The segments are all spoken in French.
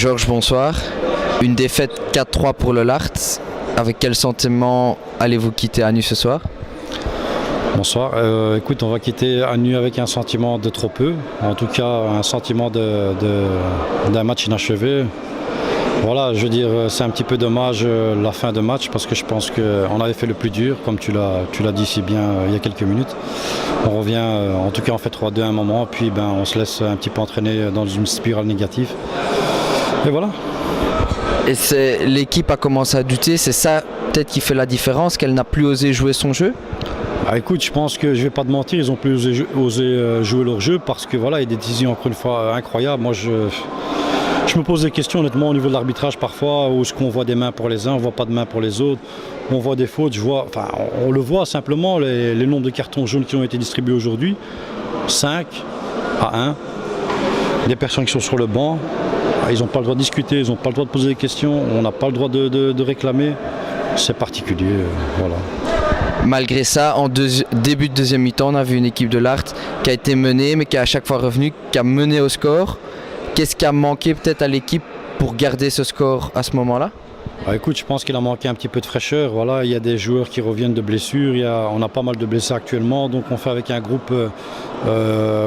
Georges, bonsoir. Une défaite 4-3 pour le Lart. Avec quel sentiment allez-vous quitter Anu ce soir? Bonsoir. Écoute, on va quitter Anu avec un sentiment de trop peu. En tout cas, un sentiment d'un match inachevé. Voilà, je veux dire, c'est un petit peu dommage la fin de match parce que je pense qu'on avait fait le plus dur, comme tu l'as dit si bien il y a quelques minutes. On revient, en tout cas on fait 3-2 à un moment, puis on se laisse un petit peu entraîner dans une spirale négative. Et voilà. Et l'équipe a commencé à douter, c'est ça peut-être qui fait la différence, qu'elle n'a plus osé jouer son jeu? Écoute, je pense que je vais pas te mentir, ils ont plus osé jouer leur jeu parce que voilà, il y a des décisions encore une fois incroyables. Moi je me pose des questions honnêtement au niveau de l'arbitrage parfois, où est-ce qu'on voit des mains pour les uns, on ne voit pas de mains pour les autres, on voit des fautes, on le voit simplement, les nombres de cartons jaunes qui ont été distribués aujourd'hui, 5 à 1, des personnes qui sont sur le banc, ils n'ont pas le droit de discuter, ils n'ont pas le droit de poser des questions, on n'a pas le droit de réclamer, c'est particulier, voilà. Malgré ça, en début de deuxième mi-temps, on a vu une équipe de l'Art qui a été menée, mais qui est à chaque fois revenue, qui a mené au score. Qu'est-ce qui a manqué peut-être à l'équipe pour garder ce score à ce moment-là? Écoute, je pense qu'il a manqué un petit peu de fraîcheur. Voilà, il y a des joueurs qui reviennent de blessures. On a pas mal de blessés actuellement. Donc on fait avec un groupe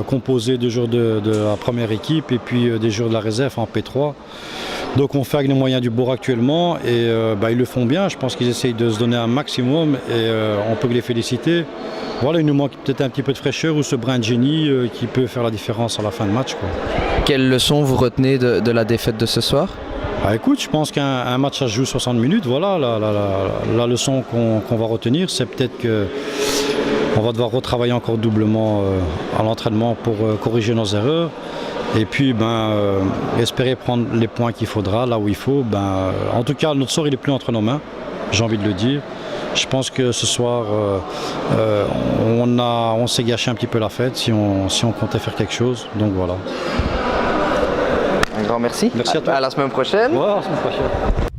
composé de joueurs de la première équipe et puis des joueurs de la réserve en P3. Donc on fait avec les moyens du bord actuellement et ils le font bien. Je pense qu'ils essayent de se donner un maximum et on peut les féliciter. Voilà, il nous manque peut-être un petit peu de fraîcheur ou ce brin de génie qui peut faire la différence à la fin de match, quoi. Quelle leçon vous retenez de la défaite de ce soir? Écoute, je pense qu'un match ça se joue 60 minutes. Voilà, la leçon qu'on va retenir, c'est peut-être qu'on va devoir retravailler encore doublement à l'entraînement pour corriger nos erreurs. Et puis espérer prendre les points qu'il faudra là où il faut. En tout cas, notre sort il n'est plus entre nos mains, j'ai envie de le dire. Je pense que ce soir, on s'est gâché un petit peu la fête si on comptait faire quelque chose. Donc voilà. Un grand merci. Merci à toi. À la semaine prochaine. Ouais, à la semaine prochaine.